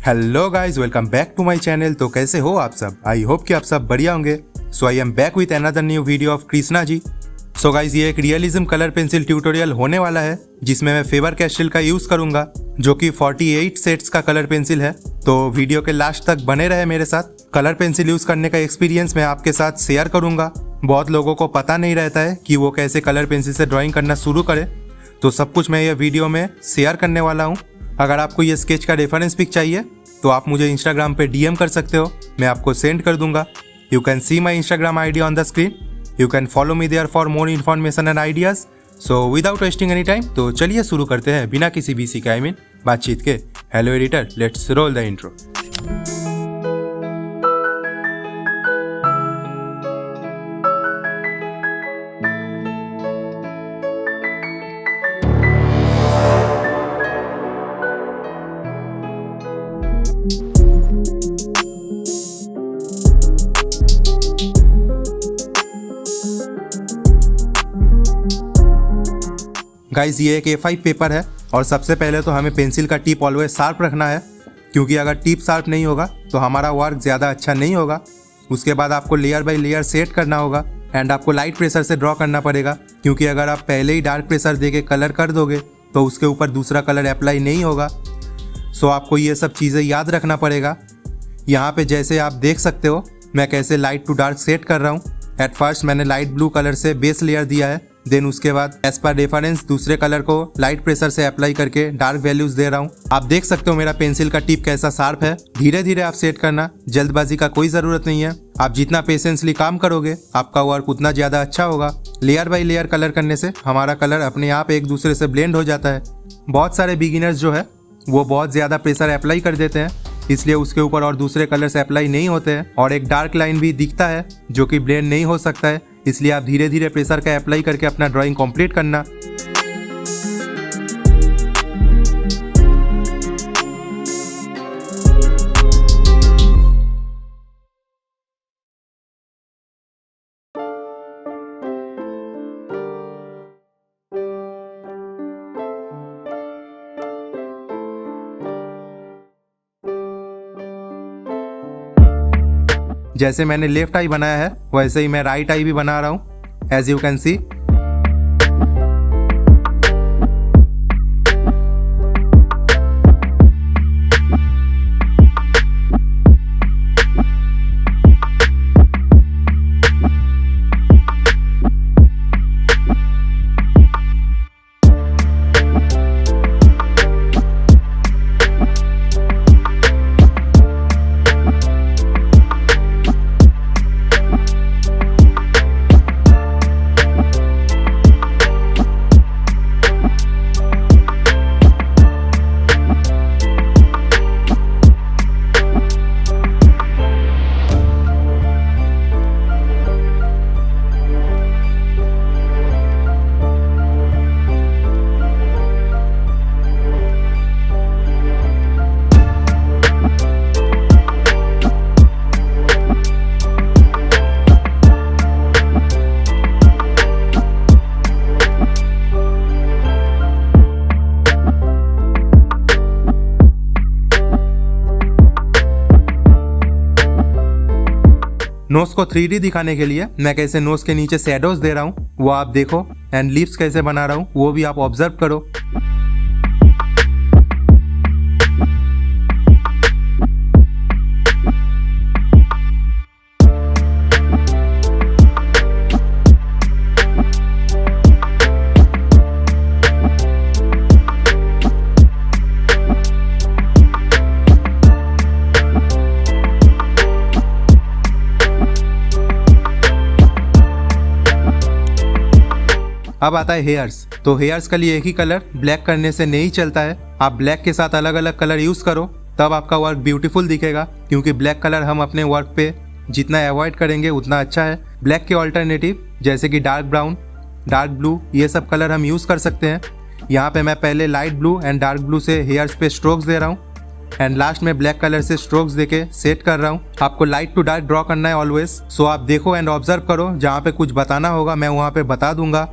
Hello guys, welcome back to my channel. तो कैसे हो आप सब? आई होप कि आप सब बढ़िया होंगे। So I am back with another new video of Krishna ji. So guys, ये एक रियलिज्म कलर पेंसिल ट्यूटोरियल होने वाला है जिसमें मैं फेबर कैस्टल का यूज करूंगा जो कि 48 सेट्स का कलर पेंसिल है। तो वीडियो के लास्ट तक बने रहे मेरे साथ। कलर पेंसिल यूज करने का एक्सपीरियंस मैं आपके साथ शेयर करूंगा। बहुत लोगों को पता नहीं रहता है कि वो कैसे कलर पेंसिल से ड्राइंग करना शुरू करे, तो सब कुछ मैं ये वीडियो में शेयर करने वाला हूँ। अगर आपको ये स्केच का रेफरेंस पिक चाहिए तो आप मुझे इंस्टाग्राम पे डीएम कर सकते हो, मैं आपको सेंड कर दूंगा। You can see my Instagram ID on the screen. You can follow me there for more information and ideas. So without wasting any time, तो चलिए शुरू करते हैं बिना किसी बीसी के बातचीत के। Hello editor, let's roll the intro. Guys, ये एक A5 पेपर है और सबसे पहले तो हमें पेंसिल का टिप ऑलवेज शार्प रखना है, क्योंकि अगर टिप शार्प नहीं होगा तो हमारा वर्क ज़्यादा अच्छा नहीं होगा। उसके बाद आपको लेयर बाय लेयर सेट करना होगा एंड आपको लाइट प्रेशर से ड्रॉ करना पड़ेगा, क्योंकि अगर आप पहले ही डार्क प्रेशर देके कलर कर दोगे तो उसके ऊपर दूसरा कलर अप्लाई नहीं होगा। सो आपको ये सब चीज़ें याद रखना पड़ेगा। यहाँ पे जैसे आप देख सकते हो मैं कैसे लाइट टू डार्क सेट कर रहा हूँ। एट फर्स्ट मैंने लाइट ब्लू कलर से बेस लेयर दिया है, देन उसके बाद एज पर रेफरेंस दूसरे कलर को लाइट प्रेशर से अप्लाई करके डार्क वैल्यूज दे रहा हूँ। आप देख सकते हो मेरा पेंसिल का टिप कैसा शार्प है। धीरे धीरे आप सेट करना, जल्दबाजी का कोई ज़रूरत नहीं है। आप जितना पेशेंसली काम करोगे आपका वर्क उतना ज़्यादा अच्छा होगा। लेयर बाय लेयर कलर करने से हमारा कलर अपने आप एक दूसरे से ब्लेंड हो जाता है। बहुत सारे बिगिनर्स जो है वो बहुत ज़्यादा प्रेशर अप्लाई कर देते हैं, इसलिए उसके ऊपर और दूसरे कलर से अप्लाई नहीं होते हैं और एक डार्क लाइन भी दिखता है जो कि ब्लेंड नहीं हो सकता है। इसलिए आप धीरे धीरे प्रेशर का अप्लाई करके अपना ड्राइंग कंप्लीट करना। जैसे मैंने लेफ्ट आई बनाया है वैसे ही मैं राइट आई भी बना रहा हूँ, as you can see. Nose को 3D दिखाने के लिए मैं कैसे नोज के नीचे शैडोज दे रहा हूँ वो आप देखो, एंड लिप्स कैसे बना रहा हूँ वो भी आप ऑब्जर्व करो। अब आता है हेयर्स। तो हेयर्स के लिए एक ही कलर ब्लैक करने से नहीं चलता है। आप ब्लैक के साथ अलग अलग कलर यूज करो, तब आपका वर्क ब्यूटीफुल दिखेगा, क्योंकि ब्लैक कलर हम अपने वर्क पे जितना अवॉइड करेंगे उतना अच्छा है। ब्लैक के ऑल्टरनेटिव जैसे कि डार्क ब्राउन, डार्क ब्लू, ये सब कलर हम यूज कर सकते हैं। यहाँ पे मैं पहले light blue and dark blue से हेयर्स पे स्ट्रोक्स दे रहा हूँ एंड लास्ट में ब्लैक कलर से स्ट्रोक्स देके सेट कर रहा हूँ। आपको लाइट टू डार्क ड्रॉ करना है ऑलवेज। सो आप देखो एंड ऑब्जर्व करो, जहाँ पे कुछ बताना होगा मैं वहाँ पे बता दूंगा।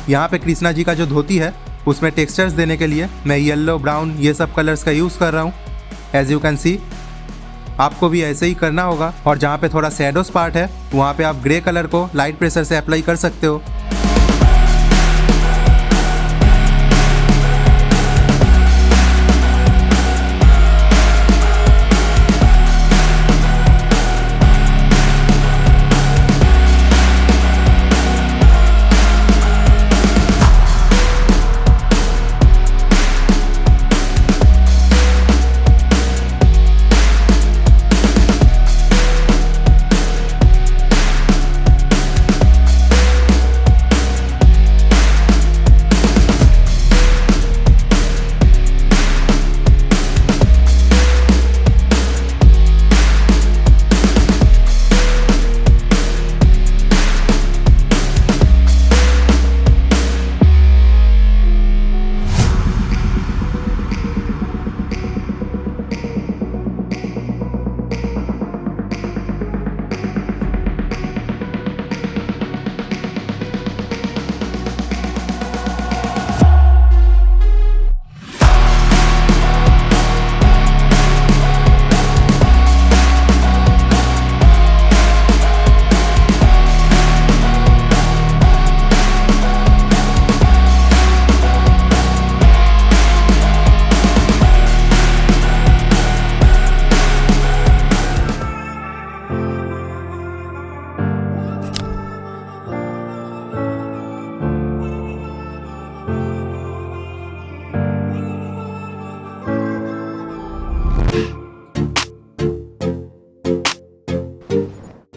यहाँ पे कृष्णा जी का जो धोती है उसमें टेक्सचर्स देने के लिए मैं येलो, ब्राउन ये सब कलर्स का यूज़ कर रहा हूँ। एज यू कैन सी आपको भी ऐसे ही करना होगा। और जहाँ पे थोड़ा शैडोज पार्ट है वहाँ पे आप ग्रे कलर को लाइट प्रेशर से अप्लाई कर सकते हो।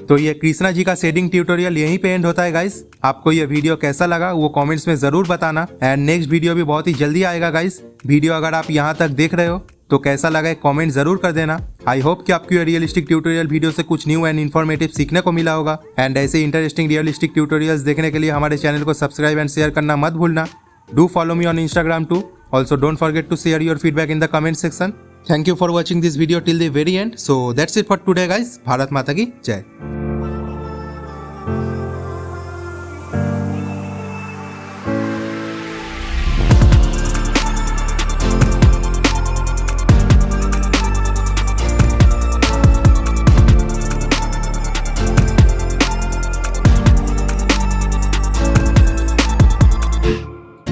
तो ये कृष्णा जी का शेडिंग ट्यूटोरियल यहीं पे एंड होता है गाइस। आपको ये वीडियो कैसा लगा वो कमेंट्स में जरूर बताना। एंड नेक्स्ट वीडियो भी बहुत ही जल्दी आएगा गाइस। वीडियो अगर आप यहाँ तक देख रहे हो तो कैसा लगा कमेंट जरूर कर देना। आई होप कि आपको ये रियलिस्टिक ट्यूटोरियल वीडियो से कुछ न्यू एंड इन्फॉर्मेटिव सीखने को मिला होगा। एंड ऐसे इंटरेस्टिंग रियलिस्टिक ट्यूटोरियल्स देखने के लिए हमारे चैनल को सब्सक्राइब एंड शेयर करना मत भूलना। Do follow me on Instagram too. Also don't forget to share your feedback in the comment section. Thank you for watching this video till the very end. So that's it for today guys. Bharat माता की जय।